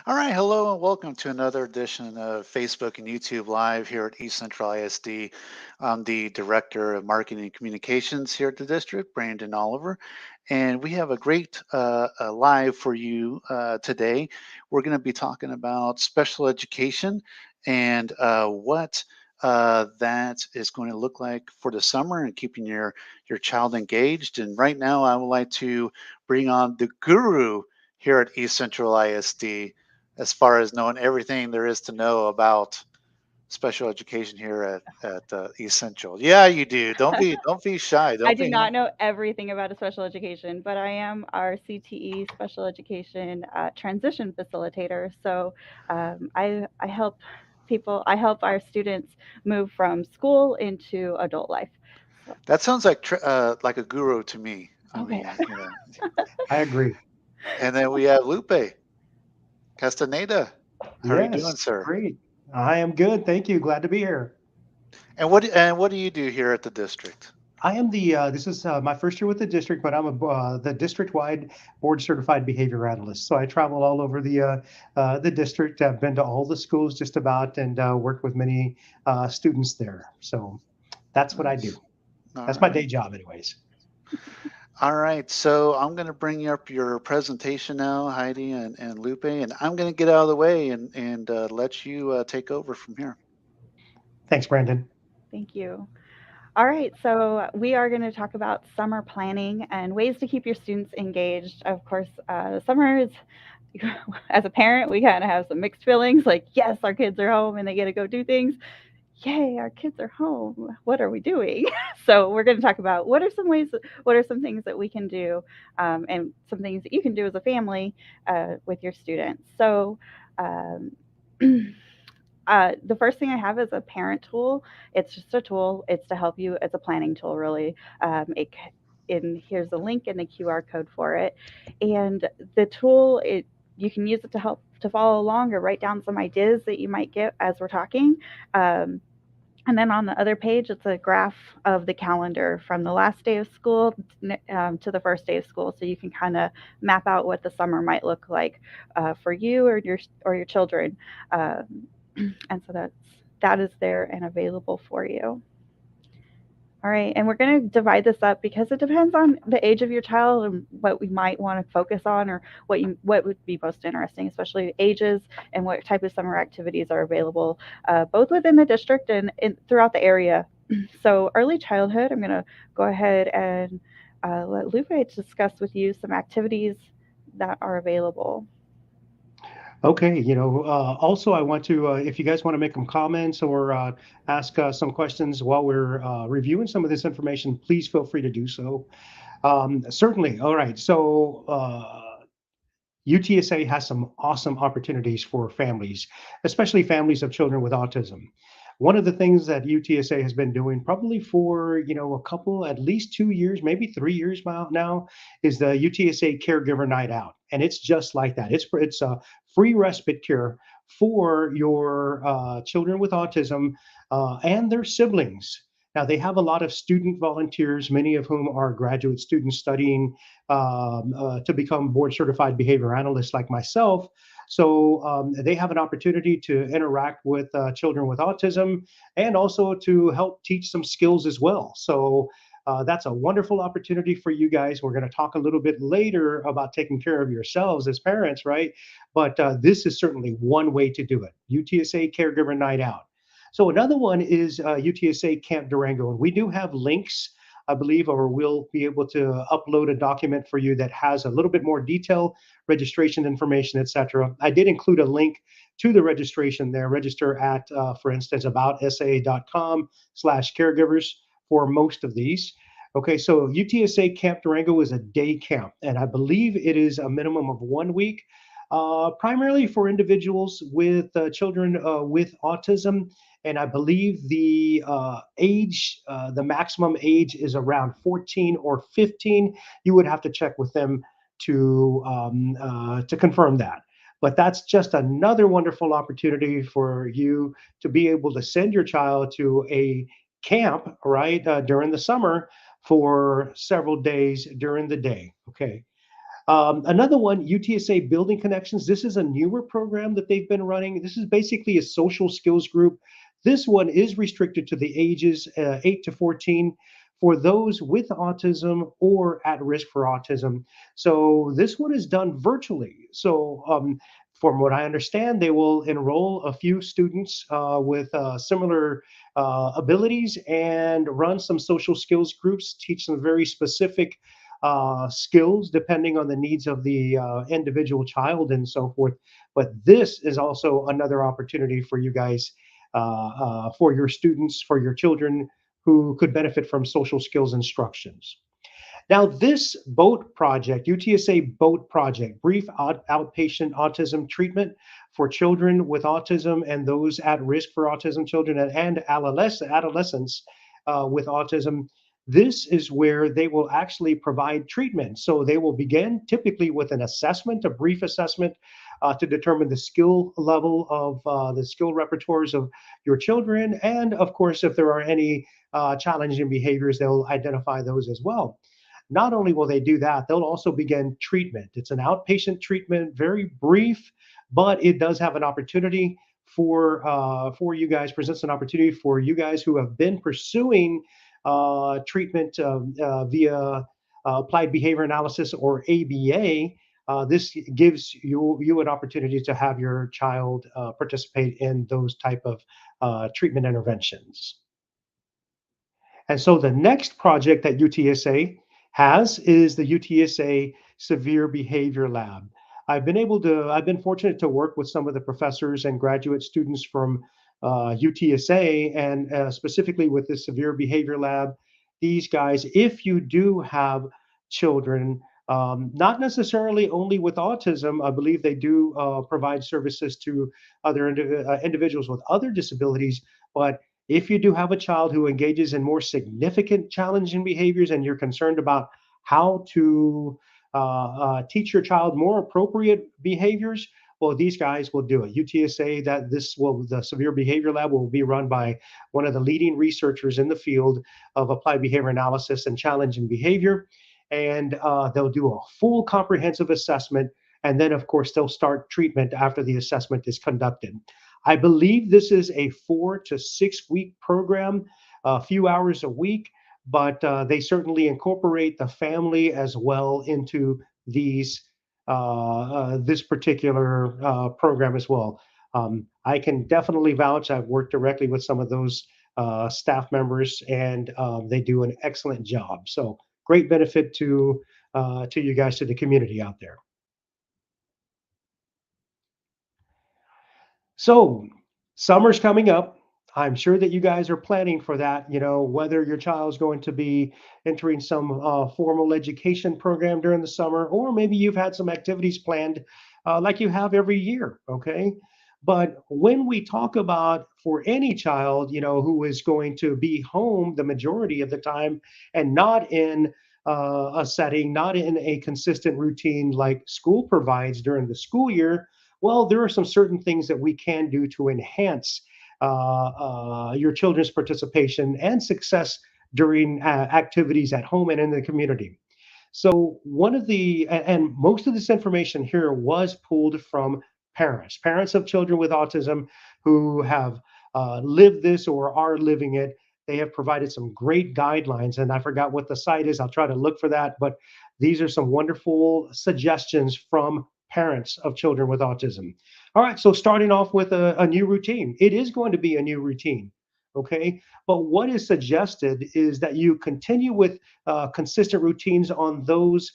All right, hello and welcome to another edition of Facebook and YouTube Live here at East Central ISD. I'm the Director of Marketing and Communications here at the district, Brandon Oliver, and we have a great live for you today. We're going to be talking about special education and what that is going to look like for the summer and keeping your child engaged. And right now, I would like to bring on the guru here at East Central ISD as far as knowing everything there is to know about special education here at East Central. Yeah, you do. Don't be shy. I Don't do be not know everything about a special education, but I am our CTE special education transition facilitator. So I help I help our students move from school into adult life. So, that sounds like a guru to me. I okay. mean, you know. I agree. And then we have Lupe Castaneda. How are you Yes, doing, sir? great. I am good. Thank you. Glad to be here. And what do you do here at the district? I am this is my first year with the district, but I'm the district-wide board certified behavior analyst. So I travel all over the district. I've been to all the schools just about and worked with many students there. So that's what I do. Nice. All That's my right. day job, anyways. All right, so I'm going to bring up your presentation now, Heidi and Lupe, and I'm going to get out of the way and let you take over from here. Thanks, Brandon. Thank you. All right, so we are going to talk about summer planning and ways to keep your students engaged. Of course, summer is, as a parent, we kind of have some mixed feelings like, yes, our kids are home and they get to go do things. Yay, our kids are home. What are we doing? So, we're going to talk about what are some things that we can do, and some things that you can do as a family with your students. So, um, the first thing I have is a parent tool. It's just a tool. It's to help you. It's a planning tool, really. And here's the link and the QR code for it. And the tool, it you can use it to help to follow along or write down some ideas that you might get as we're talking. Um, and then on the other page, it's a graph of the calendar from the last day of school to the first day of school, so you can kind of map out what the summer might look like for you or your children. Um, and so that is there and available for you. All right, and we're going to divide this up because it depends on the age of your child and what we might want to focus on, or what would be most interesting, especially ages and what type of summer activities are available, both within the district and throughout the area. So early childhood, I'm going to go ahead and let Lupe discuss with you some activities that are available. Okay, also I want to, if you guys want to make some comments or ask some questions while we're reviewing some of this information, please feel free to do so. Certainly. All right. So UTSA has some awesome opportunities for families, especially families of children with autism. One of the things that UTSA has been doing probably for, a couple, at least 2 years, maybe 3 years now, is the UTSA Caregiver Night Out. And it's just like that. It's a free respite care for your children with autism and their siblings. Now, they have a lot of student volunteers, many of whom are graduate students studying to become board certified behavior analysts like myself. So they have an opportunity to interact with children with autism and also to help teach some skills as well. So that's a wonderful opportunity for you guys. We're going to talk a little bit later about taking care of yourselves as parents, right? But this is certainly one way to do it. UTSA Caregiver Night Out. So another one is UTSA Camp Durango, and we do have links, I believe, or we'll be able to upload a document for you that has a little bit more detail, registration information, etc. I did include a link to the registration there. Register at, for instance, aboutsa.com/caregivers for most of these. Okay, so UTSA Camp Durango is a day camp, and I believe it is a minimum of 1 week, primarily for individuals with children with autism. And I believe the maximum age is around 14 or 15. You would have to check with them to confirm that. But that's just another wonderful opportunity for you to be able to send your child to a camp, right, during the summer for several days during the day. Okay. Another one, UTSA Building Connections. This is a newer program that they've been running. This is basically a social skills group. This one is restricted to the ages 8 to 14 for those with autism or at risk for autism. So this one is done virtually. So from what I understand, they will enroll a few students with similar abilities and run some social skills groups, teach them very specific skills depending on the needs of the individual child and so forth. But this is also another opportunity for you guys, for your students, for your children who could benefit from social skills instructions. Now, this BOAT project, UTSA BOAT project, brief outpatient autism treatment for children with autism and those at risk for autism children and adolescents with autism. This is where they will actually provide treatment. So they will begin typically with an assessment, a brief assessment to determine the skill level of the skill repertoires of your children. And of course, if there are any challenging behaviors, they'll identify those as well. Not only will they do that, they'll also begin treatment. It's an outpatient treatment, very brief, but it does have an opportunity for you guys, presents an opportunity for you guys who have been pursuing treatment via applied behavior analysis or ABA. This gives you an opportunity to have your child participate in those type of treatment interventions. And so the next project that UTSA has is the UTSA Severe Behavior Lab. I've been fortunate to work with some of the professors and graduate students from UTSA and specifically with the Severe Behavior Lab. These guys, if you do have children, not necessarily only with autism, I believe they do provide services to other individuals with other disabilities, but if you do have a child who engages in more significant challenging behaviors and you're concerned about how to teach your child more appropriate behaviors, well, these guys will do it. UTSA, the Severe Behavior Lab will be run by one of the leading researchers in the field of applied behavior analysis and challenging behavior. And they'll do a full comprehensive assessment. And then, of course, they'll start treatment after the assessment is conducted. I believe this is a 4 to 6 week program, a few hours a week, but they certainly incorporate the family as well into this particular program as well. I can definitely vouch. I've worked directly with some of those staff members, and they do an excellent job. So great benefit to you guys, to the community out there. So, summer's coming up. I'm sure that you guys are planning for that, whether your child's going to be entering some formal education program during the summer, or maybe you've had some activities planned like you have every year, okay? But when we talk about for any child, who is going to be home the majority of the time and not in a setting, not in a consistent routine like school provides during the school year, well, there are some certain things that we can do to enhance your children's participation and success during activities at home and in the community. So and most of this information here was pulled from parents of children with autism who have lived this or are living it. They have provided some great guidelines, and I forgot what the site is. I'll try to look for that. But these are some wonderful suggestions from parents of children with autism. All right, so starting off with a new routine. It is going to be a new routine, okay? But what is suggested is that you continue with consistent routines on those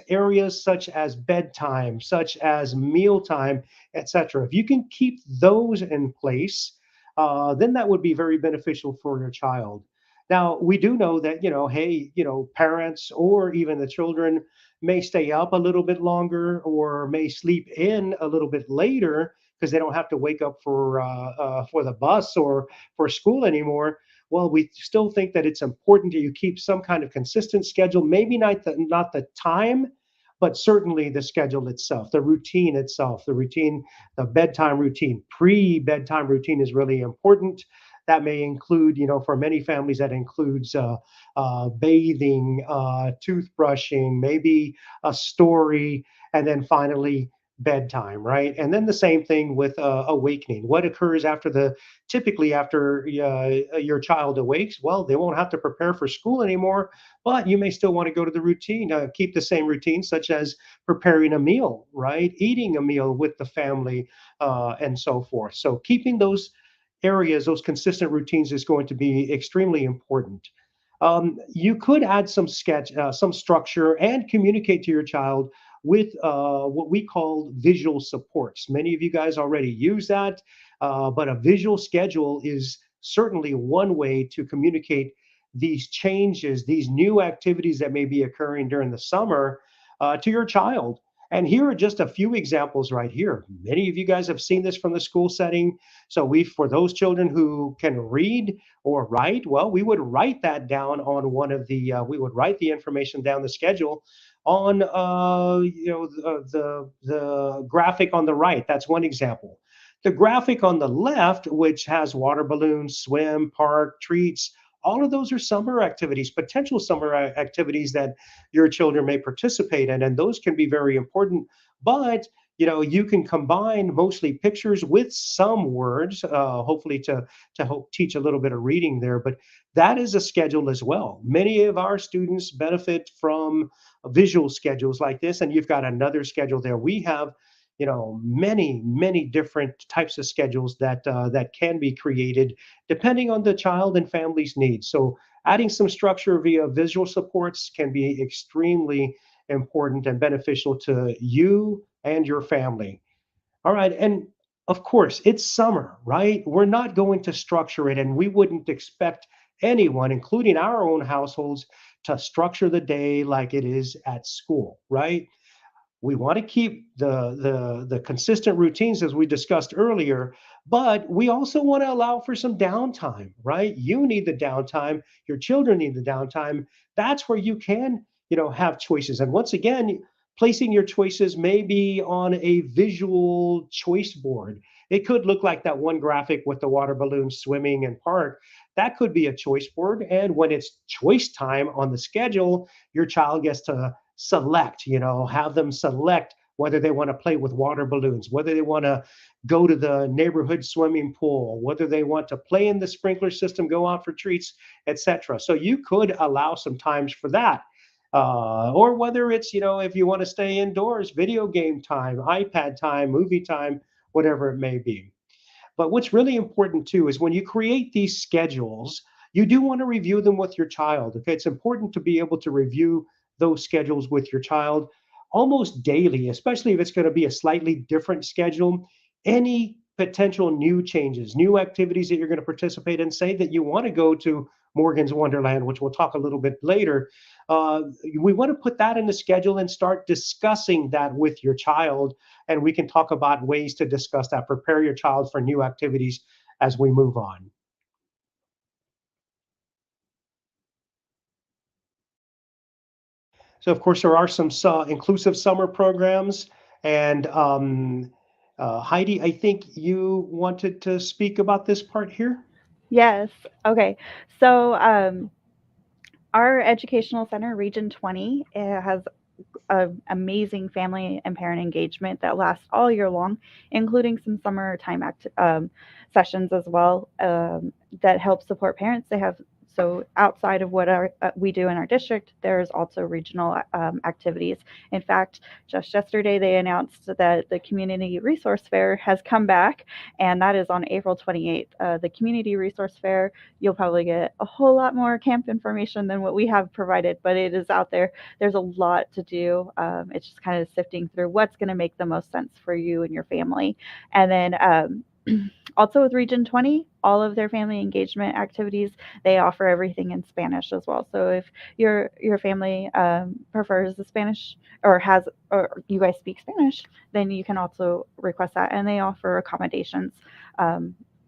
areas such as bedtime, such as mealtime, etc. If you can keep those in place, then that would be very beneficial for your child. Now, we do know that, hey, parents or even the children may stay up a little bit longer or may sleep in a little bit later because they don't have to wake up for the bus or for school anymore. Well, we still think that it's important that you keep some kind of consistent schedule, maybe not the time, but certainly the schedule itself, the routine itself, the bedtime routine, pre-bedtime routine is really important. That may include, for many families, that includes bathing, toothbrushing, maybe a story, and then finally bedtime, right? And then the same thing with awakening. What occurs after typically after your child awakes? Well, they won't have to prepare for school anymore, but you may still want to go to the routine, keep the same routine, such as preparing a meal, right? Eating a meal with the family, and so forth. So keeping those areas, those consistent routines is going to be extremely important. You could add some structure, and communicate to your child with what we call visual supports. Many of you guys already use that, but a visual schedule is certainly one way to communicate these changes, these new activities that may be occurring during the summer, to your child. And here are just a few examples right here. Many of you guys have seen this from the school setting. So for those children who can read or write, well, we would write that down on we would write the information down the schedule on, the graphic on the right. That's one example. The graphic on the left, which has water balloons, swim, park, treats, all of those are summer activities, potential summer activities that your children may participate in, and those can be very important. But you can combine mostly pictures with some words, hopefully to help teach a little bit of reading there. But that is a schedule as well. Many of our students benefit from visual schedules like this, and you've got another schedule there. We have many different types of schedules that can be created depending on the child and family's needs. So adding some structure via visual supports can be extremely important and beneficial to you and your family. All right. And of course, it's summer, right? We're not going to structure it, and we wouldn't expect anyone, including our own households, to structure the day like it is at school, right? We want to keep the consistent routines as we discussed earlier, but we also want to allow for some downtime, right? You need the downtime, your children need the downtime. That's where you can, have choices. And once again, placing your choices maybe on a visual choice board. It could look like that one graphic with the water balloon, swimming, and park. That could be a choice board. And when it's choice time on the schedule, your child gets to select, have them select whether they want to play with water balloons, whether they want to go to the neighborhood swimming pool, whether they want to play in the sprinkler system, go out for treats, etc. So you could allow some times for that. Or whether it's, if you want to stay indoors, video game time, iPad time, movie time, whatever it may be. But what's really important too is when you create these schedules, you do want to review them with your child. Okay, it's important to be able to review those schedules with your child almost daily, especially if it's going to be a slightly different schedule. Any potential new changes, new activities that you're going to participate in, say that you want to go to Morgan's Wonderland, which we'll talk a little bit later. We want to put that in the schedule and start discussing that with your child, and we can talk about ways to discuss that, prepare your child for new activities as we move on. So, of course, there are some inclusive summer programs. And Heidi, I think you wanted to speak about this part here. Yes. Okay. So, our educational center, Region 20, it has amazing family and parent engagement that lasts all year long, including some summertime sessions as well, that help support parents. They have so outside of what we do in our district, there's also regional activities. In fact, just yesterday they announced that the Community Resource Fair has come back, and that is on April 28th. The Community Resource Fair, you'll probably get a whole lot more camp information than what we have provided, but it is out there. There's a lot to do. It's just kind of sifting through what's going to make the most sense for you and your family. And then also with Region 20, all of their family engagement activities, they offer everything in Spanish as well. So if your family prefers the Spanish or you guys speak Spanish, then you can also request that. And they offer accommodations.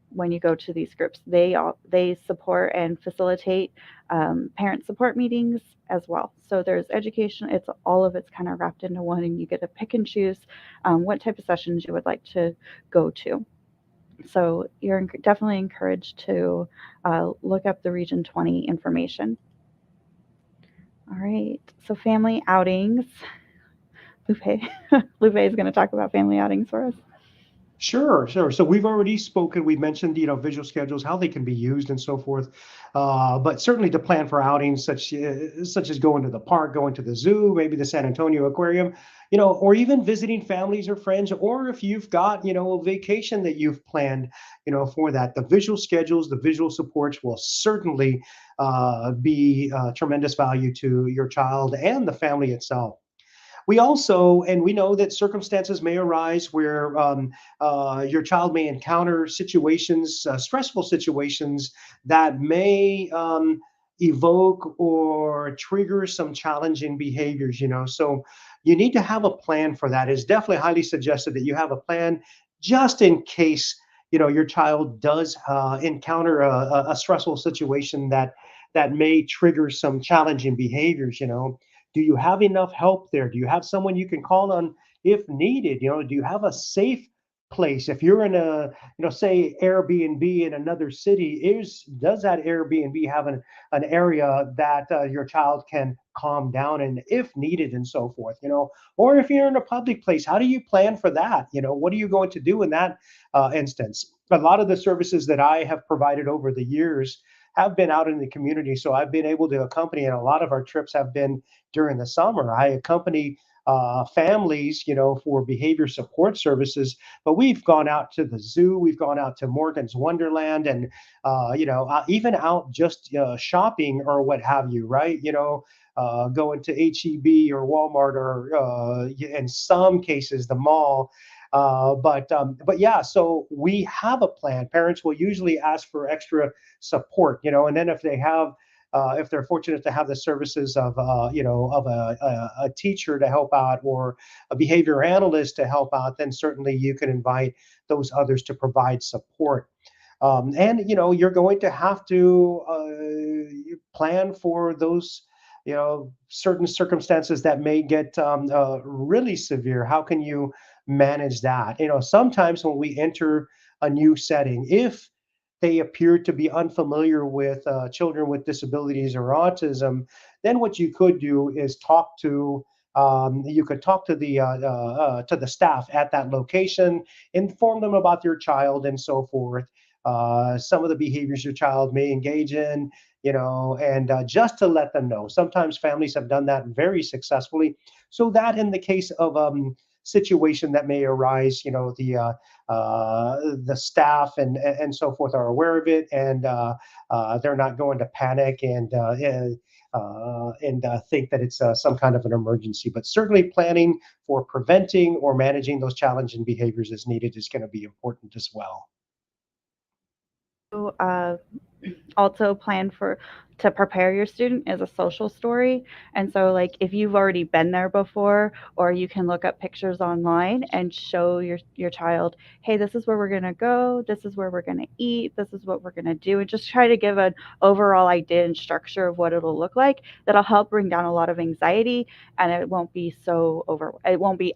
When you go to these groups, they support and facilitate parent support meetings as well. So there's education. It's all of it's kind of wrapped into one, and you get to pick and choose what type of sessions you would like to go to. So you're definitely encouraged to look up the Region 20 information. All right, so family outings. Lupe, Lupe is going to talk about family outings for us. Sure, sure. So we've already spoken. We mentioned, visual schedules, how they can be used, and so forth. But certainly to plan for outings such as going to the park, going to the zoo, maybe the San Antonio Aquarium, or even visiting families or friends, or if you've got, a vacation that you've planned, for that. The visual schedules, the visual supports will certainly be tremendous value to your child and the family itself. We know that circumstances may arise where your child may encounter situations, stressful situations that may evoke or trigger some challenging behaviors. So you need to have a plan for that. It's definitely highly suggested that you have a plan just in case your child does encounter a stressful situation that may trigger some challenging behaviors. Do you have enough help there? Do you have someone you can call on if needed? Do you have a safe place? If you're in a, say Airbnb in another city, is does that Airbnb have an area that your child can calm down in if needed and so forth? Or if you're in a public place, how do you plan for that? What are you going to do in that instance? A lot of the services that I have provided over the years have been out in the community. So I've been able to accompany, and a lot of our trips have been during the summer. I accompany families, for behavior support services. But we've gone out to the zoo, we've gone out to Morgan's Wonderland, and even out just shopping or what have you, right? Going to HEB or Walmart or in some cases the mall. But yeah, so we have a plan. Parents will usually ask for extra support, and then if they're fortunate to have the services of a teacher to help out or a behavior analyst to help out, then certainly you can invite those others to provide support. And you're going to have to plan for those certain circumstances that may get really severe. How can you manage that? Sometimes when we enter a new setting, if they appear to be unfamiliar with children with disabilities or autism, then what you could do is you could talk to the staff at that location, inform them about your child and so forth, some of the behaviors your child may engage in, and just to let them know. Sometimes families have done that very successfully, so that in the case of situation that may arise, the staff and so forth are aware of it, and they're not going to panic and think that it's some kind of an emergency. But certainly planning for preventing or managing those challenging behaviors as needed is going to be important as well. Uh, also plan for to prepare your student is a social story. And so like if you've already been there before, or you can look up pictures online and show your child, hey, this is where we're going to go, this is where we're going to eat, this is what we're going to do, and just try to give an overall idea and structure of what it'll look like. That'll help bring down a lot of anxiety, and it won't be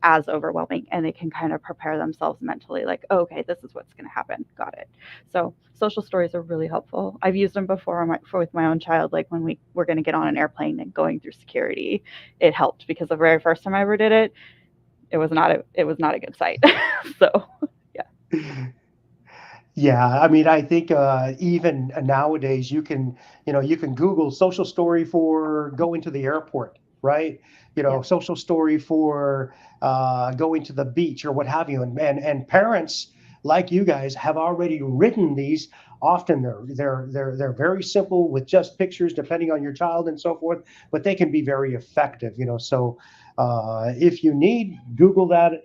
as overwhelming, and they can kind of prepare themselves mentally like, oh, okay, this is what's going to happen, got it. So social stories are really helpful. I've used them before with my own child. Like when we were going to get on an airplane and going through security, it helped because the very first time I ever did it, it was not a good sight. So yeah. Yeah, I mean, I think even nowadays you can Google social story for going to the airport, right? Yeah. Social story for going to the beach or what have you, and parents like you guys have already written these. Often they're very simple with just pictures, depending on your child and so forth, but they can be very effective. So if you need, Google that.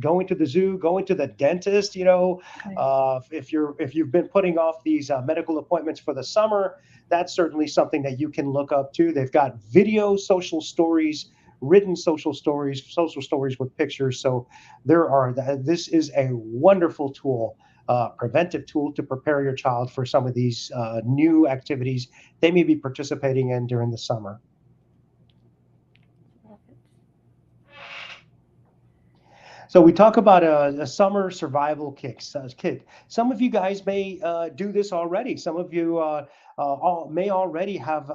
Going to the zoo, going to the dentist. If you've been putting off these medical appointments for the summer, that's certainly something that you can look up to. They've got video social stories, written social stories with pictures. So this is a wonderful tool, preventive tool to prepare your child for some of these new activities they may be participating in during the summer. So we talk about a summer survival kit. Some of you guys may do this already. Some of you may already have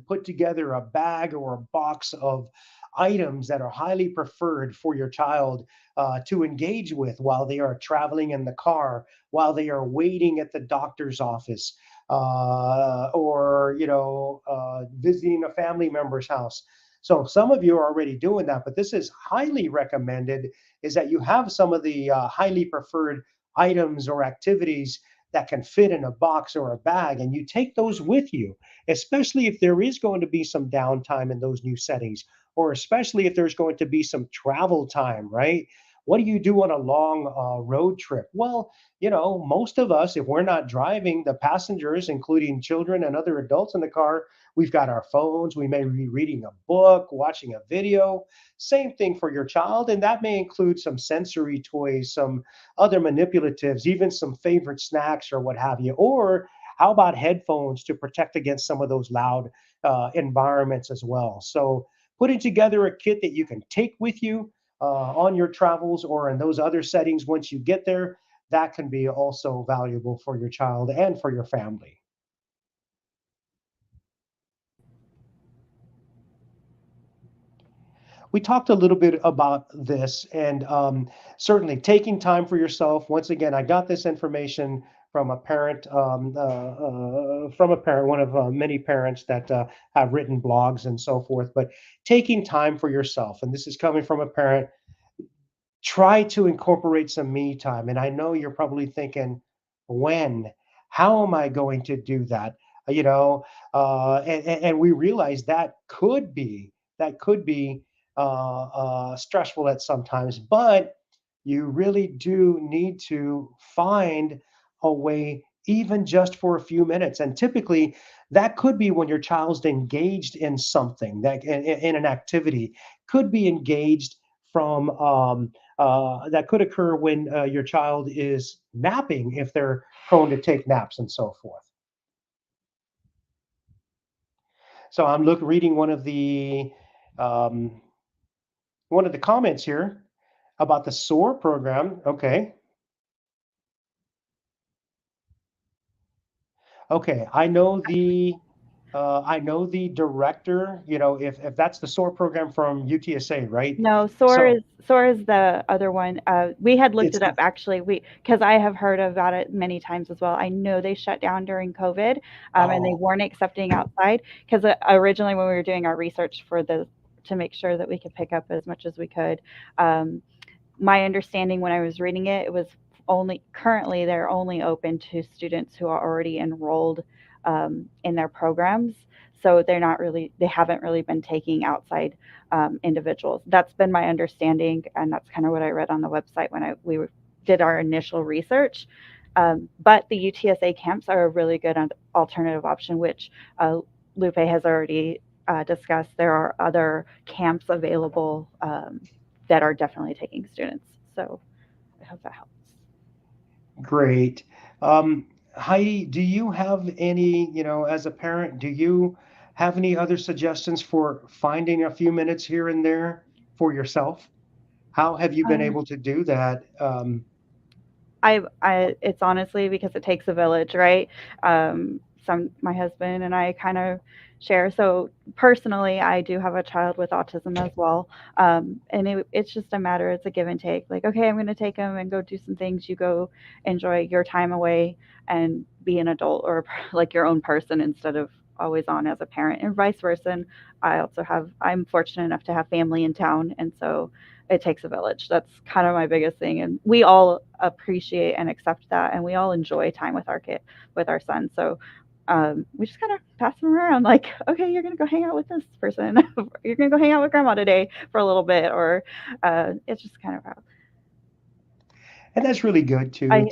put together a bag or a box of items that are highly preferred for your child to engage with while they are traveling in the car, while they are waiting at the doctor's office, or visiting a family member's house. So some of you are already doing that, but this is highly recommended is that you have some of the highly preferred items or activities that can fit in a box or a bag, and you take those with you, especially if there is going to be some downtime in those new settings, or especially if there's going to be some travel time, right? What do you do on a long road trip? Well, most of us, if we're not driving, the passengers, including children and other adults in the car, we've got our phones. We may be reading a book, watching a video. Same thing for your child, and that may include some sensory toys, some other manipulatives, even some favorite snacks or what have you. Or how about headphones to protect against some of those loud environments as well? So, putting together a kit that you can take with you on your travels or in those other settings once you get there, that can be also valuable for your child and for your family. We talked a little bit about this, and certainly taking time for yourself. Once again, I got this information from a parent, one of many parents that have written blogs and so forth. But taking time for yourself, and this is coming from a parent, try to incorporate some me time. And I know you're probably thinking, when? How am I going to do that? And we realize that could be stressful at sometimes, but you really do need to find a way, even just for a few minutes. And typically, that could be when your child's engaged in something, that in an activity, could be engaged from that could occur when your child is napping, if they're prone to take naps and so forth. So I'm reading um, one of the comments here about the SOAR program. Okay. Okay, I know the director. If that's the SOAR program from UTSA, right? No, So SOAR is the other one. We had looked it's it up actually. Because I have heard about it many times as well. I know they shut down during COVID, and they oh, weren't accepting outside. Because originally, when we were doing our research for the to make sure that we could pick up as much as we could, um, my understanding when I was reading it, it was only currently they're only open to students who are already enrolled in their programs. So they haven't really been taking outside individuals. That's been my understanding, and that's kind of what I read on the website when did our initial research. But the UTSA camps are a really good alternative option, which Lupe has already discussed. There are other camps available that are definitely taking students. So I hope that helps. great. Um, Heidi, do you have any, as a parent, do you have any other suggestions for finding a few minutes here and there for yourself? How have you been Um, able to do that? it's honestly because it takes a village, right? My husband and I kind of share. So personally, I do have a child with autism as well, and it's just a matter. It's a give and take. Like, okay, I'm going to take him and go do some things. You go enjoy your time away and be an adult or like your own person instead of always on as a parent, and vice versa. And I'm fortunate enough to have family in town, and so it takes a village. That's kind of my biggest thing, and we all appreciate and accept that, and we all enjoy time with our kid, with our son. So we just kind of pass them around, like, okay, you're gonna go hang out with this person, you're gonna go hang out with grandma today for a little bit, or it's just kind of how And that's really good I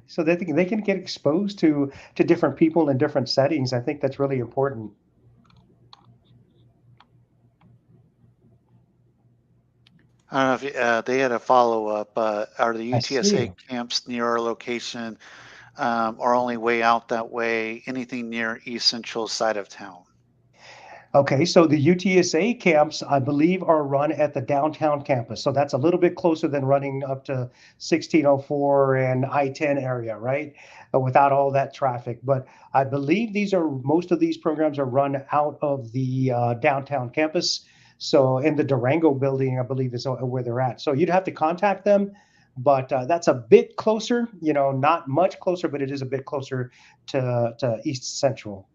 so that they can get exposed to different people in different settings. I think that's really important. I don't know if they had a follow up. Are the I UTSA see. camps near our location or only way out that way? Anything near East Central side of town? Okay, so the UTSA camps, I believe, are run at the downtown campus. So that's a little bit closer than running up to 1604 and I-10 area, right? Without all that traffic. But I believe most of these programs are run out of the downtown campus. So in the Durango building, I believe is where they're at. So you'd have to contact them, but that's a bit closer, not much closer, but it is a bit closer to East Central.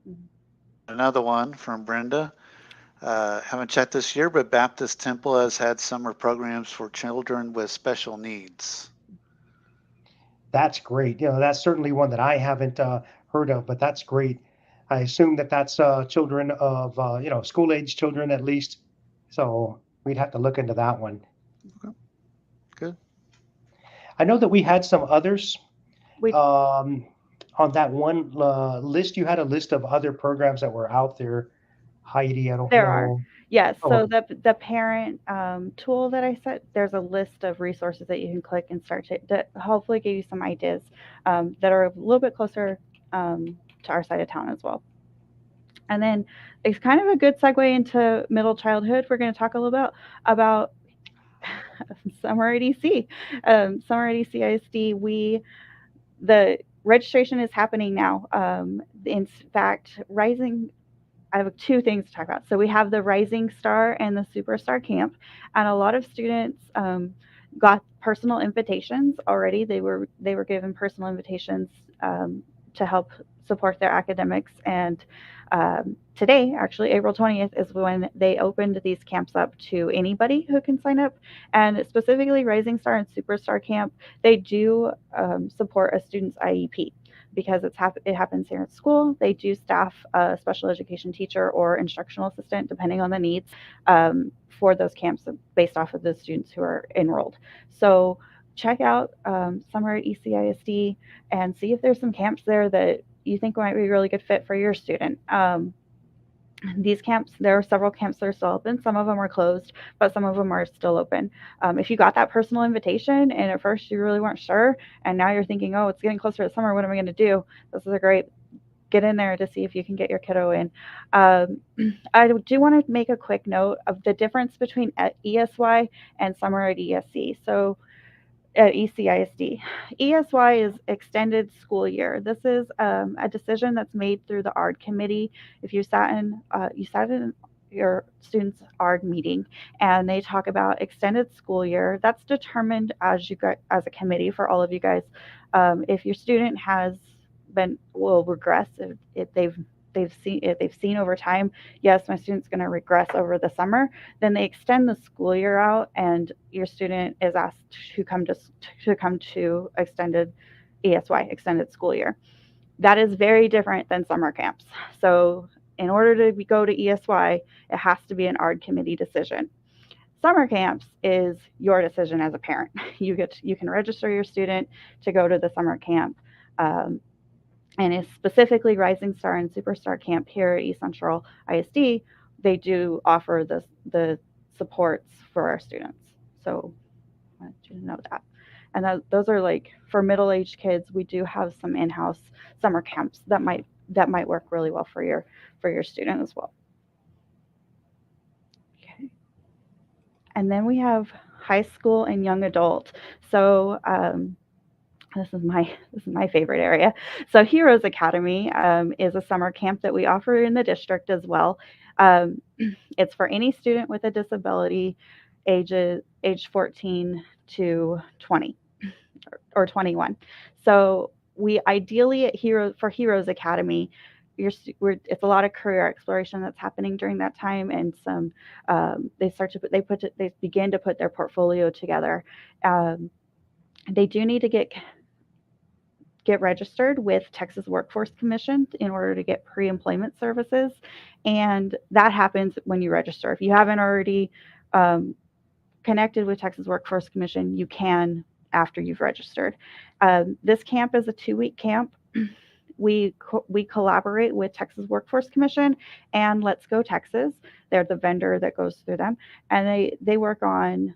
Mhm. Another one from Brenda. Haven't checked this year, but Baptist Temple has had summer programs for children with special needs. That's great. That's certainly one that I haven't heard of, but that's great. I assume that that's children of, school age children at least. So we'd have to look into that one. Okay, good. I know that we had some others We um, on that one list. You had a list of other programs that were out there. Heidi, I don't There are. know. Yes. Oh, So the parent tool that I set, there's a list of resources that you can click and start to hopefully give you some ideas that are a little bit closer to our side of town as well. And then it's kind of a good segue into middle childhood. We're going to talk a little bit about summer at EC. Summer at EC ISD, the registration is happening now. In fact, Rising I have two things to talk about. So we have the Rising Star and the Superstar Camp, and a lot of students got personal invitations already. They were given personal invitations to help support their academics. And today, actually, April 20th, is when they opened these camps up to anybody who can sign up. And specifically, Rising Star and Superstar Camp, they do support a student's IEP because it happens here at school. They do staff a special education teacher or instructional assistant, depending on the needs, for those camps based off of the students who are enrolled. So check out Summer at ECISD and see if there's some camps there that you think might be a really good fit for your student. These camps, there are several camps that are still open. Some of them are closed, but some of them are still open. If you got that personal invitation and at first you really weren't sure, and now you're thinking, oh, it's getting closer to summer, what am I going to do? This is a great get in there to see if you can get your kiddo in. Um, I do want to make a quick note of the difference between ESY and summer at ESC. So at ECISD. ESY is extended school year. This is a decision that's made through the ARD committee. If you sat in your students' ARD meeting, and they talk about extended school year, that's determined as you guys, as a committee for all of you guys. If your student will regress if they've seen over time, yes, my student's going to regress over the summer, then they extend the school year out, and your student is asked to come to extended ESY, extended school year. That is very different than summer camps. So in order to go to ESY, it has to be an ARD committee decision. Summer camps is your decision as a parent. You can register your student to go to the summer camp. Um, and is specifically Rising Star and Superstar Camp here at East Central ISD, they do offer the supports for our students. So I want you to know that. And those are like for middle-aged kids. We do have some in-house summer camps that might work really well for your student as well. Okay. And then we have high school and young adult. So this is my favorite area. So Heroes Academy is a summer camp that we offer in the district as well. Um, it's for any student with a disability, age 14 to 20 or 21. So we ideally at Heroes Academy, it's a lot of career exploration that's happening during that time, and some they begin to put their portfolio together. Um, they do need to get registered with Texas Workforce Commission in order to get pre-employment services, and that happens when you register. If you haven't already um, connected with Texas Workforce Commission, you can after you've registered. This camp is a 2-week camp. We collaborate with Texas Workforce Commission and Let's Go Texas. They're the vendor that goes through them, and they work on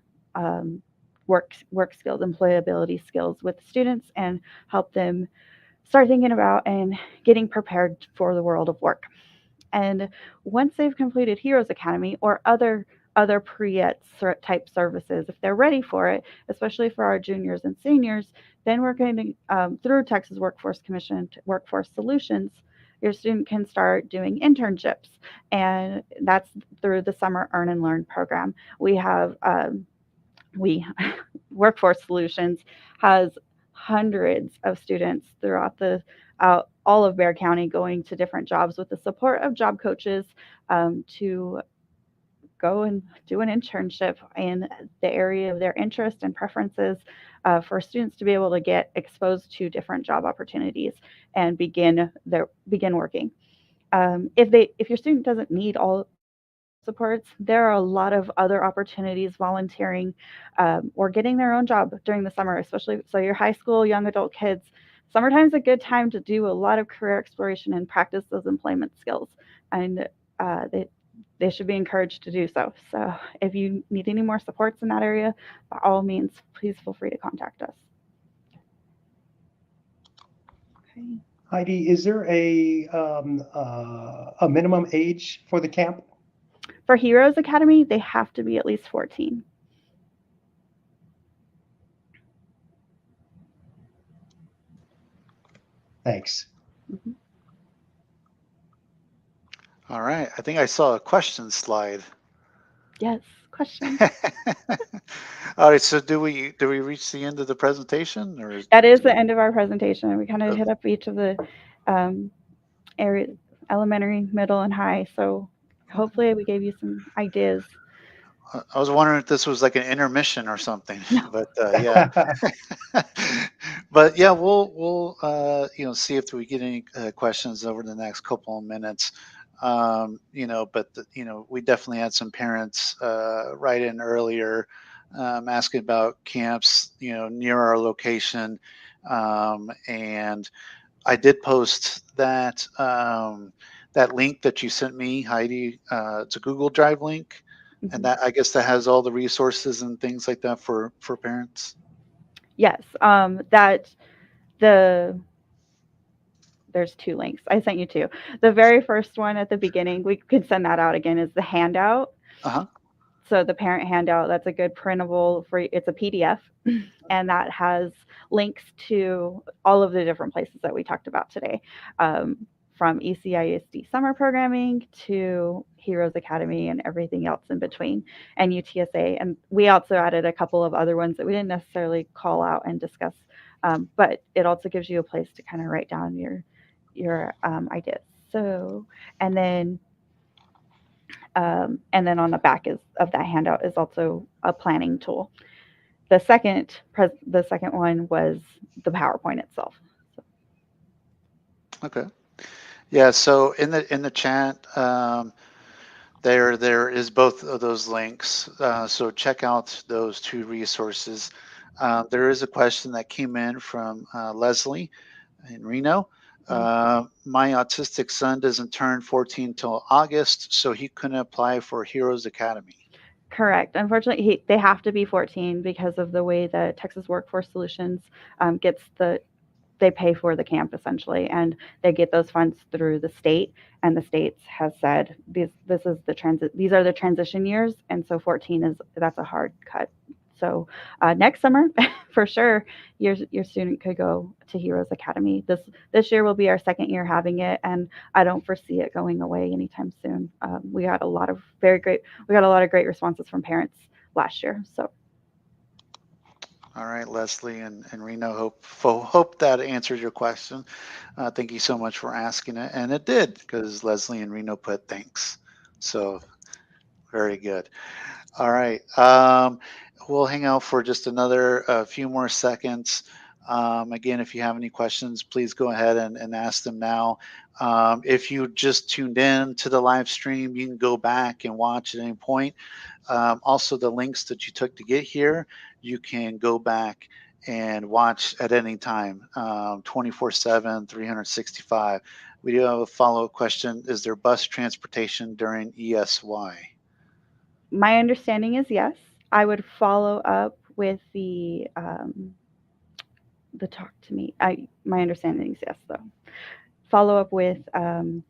work skills, employability skills with students, and help them start thinking about and getting prepared for the world of work. And once they've completed Heroes Academy or other pre-ET type services, if they're ready for it, especially for our juniors and seniors, then we're going to, through Texas Workforce Commission Workforce Solutions, your student can start doing internships, and that's through the Summer Earn and Learn program. We Workforce Solutions has hundreds of students throughout the all of Bear County going to different jobs with the support of job coaches, to go and do an internship in the area of their interest and preferences, for students to be able to get exposed to different job opportunities and begin working. If your student doesn't need all of those supports, there are a lot of other opportunities volunteering, or getting their own job during the summer, especially so your high school, young adult kids. Summertime's a good time to do a lot of career exploration and practice those employment skills, and they should be encouraged to do so. So if you need any more supports in that area, by all means, please feel free to contact us. Okay. Heidi, is there a minimum age for the camp? For Heroes Academy, they have to be at least 14. Thanks. Mhm. All right. I think I saw a question slide. Yes, question. All right. So do we reach the end of the presentation, or That is the end of our presentation. We kind of uh, hit up each of the um, area, elementary, middle, and high. So hopefully we gave you some ideas. I was wondering if this was like an intermission or something, No. but yeah. But yeah, we'll see if we get any questions over the next couple of minutes. But we definitely had some parents write in earlier, asking about camps near our location, and I did post that link that you sent me, Heidi. It's a Google Drive link, and Mhm. that, I guess, that has all the resources and things like that for parents. Yes, that the there's two links. I sent you two. The very first one at the beginning, we could send that out again, is the handout. Uh huh. So the parent handout, that's a good printable for it's a PDF, and that has links to all of the different places that we talked about today, um, from ECISD summer programming to Heroes Academy and everything else in between, and UTSA. And we also added a couple of other ones that we didn't necessarily call out and discuss, but it also gives you a place to kind of write down your ideas. So, and then on the back of that handout is also a planning tool. The second one was the PowerPoint itself. So, Okay. Yeah. So in the chat, there is both of those links. So check out those two resources. There is a question that came in from Leslie in Reno. My autistic son doesn't turn 14 till August, so he couldn't apply for Heroes Academy. correct. Unfortunately, they have to be 14 because of the way that Texas Workforce Solutions gets they pay for the camp essentially, and they get those funds through the state. And the states has said these are the transition years, and so 14 that's a hard cut. So next summer, for sure, your student could go to Heroes Academy. This year will be our second year having it, and I don't foresee it going away anytime soon. We got a lot of great responses from parents last year. So All right, Leslie and Reno, hope that answered your question. Thank you so much for asking it, and it did, because Leslie and Reno put thanks. So very good. All right, we'll hang out for just another few more seconds. Again, if you have any questions, please go ahead and ask them now. If you just tuned in to the live stream, you can go back and watch at any point. Also, the links that you took to get here, you can go back and watch at any time, 24/7, 365. We do have a follow-up question. Is there bus transportation during ESY? my understanding is yes. I would follow up with the talk to me. My understanding is yes, though. Follow up with who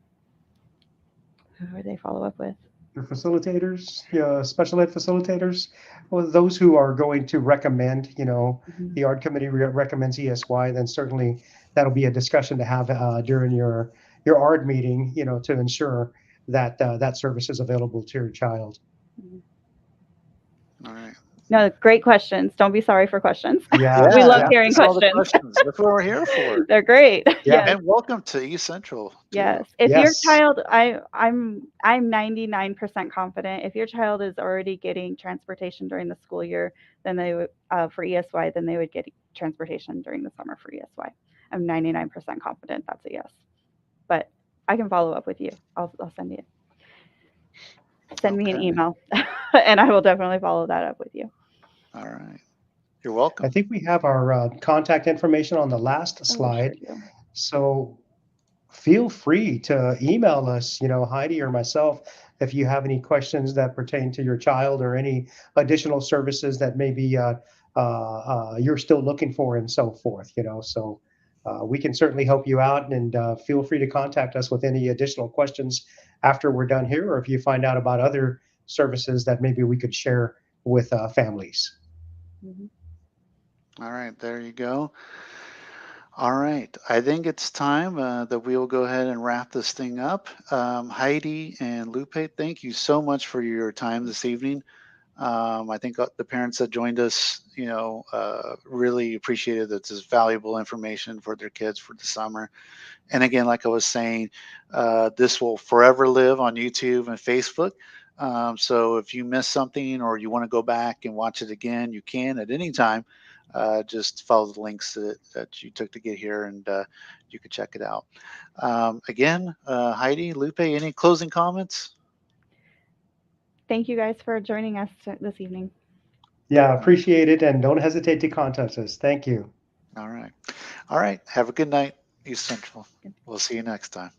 are they follow up with? Your facilitators, special ed facilitators, well, those who are going to recommend, Mhm. the art committee recommends ESY, then certainly that'll be a discussion to have during your art meeting, to ensure that that service is available to your child. Mhm. All right. No, great questions. Don't be sorry for questions. Yeah, We Yeah, love yeah, hearing that's all the questions. questions. That's what we're here for. They're great. yeah. Yes. And welcome to East Central too. Yes. If your Yes. child, I'm 99% confident. If your child is already getting transportation during the school year, then they would for ESY, then they would get transportation during the summer for ESY. I'm 99% confident that's a yes. But I can follow up with you. I'll send me an Okay. email, and I will definitely follow that up with you. All right. You're I welcome. think we have our contact information on the last Oh, we sure slide. do. So feel free to email us, Heidi or myself, if you have any questions that pertain to your child or any additional services that maybe you're still looking for and so forth, So we can certainly help you out, and feel free to contact us with any additional questions after we're done here, or if you find out about other services that maybe we could share with families. Mhm. All right. There you go. All right. I think it's time that we will go ahead and wrap this thing up. Heidi and Lupe, thank you so much for your time this evening. I think the parents that joined us, really appreciated that this is valuable information for their kids for the summer. And again, like I was saying, this will forever live on YouTube and Facebook. So if you miss something or you want to go back and watch it again, you can at any time. Just follow the links that you took to get here, and you can check it out. Again, Heidi, Lupe, any closing comments? Thank you guys for joining us this evening. Yeah, All right. appreciate it, and don't hesitate to contact us. Thank you. All right. All right. Have a good night, East Central. We'll see you next time.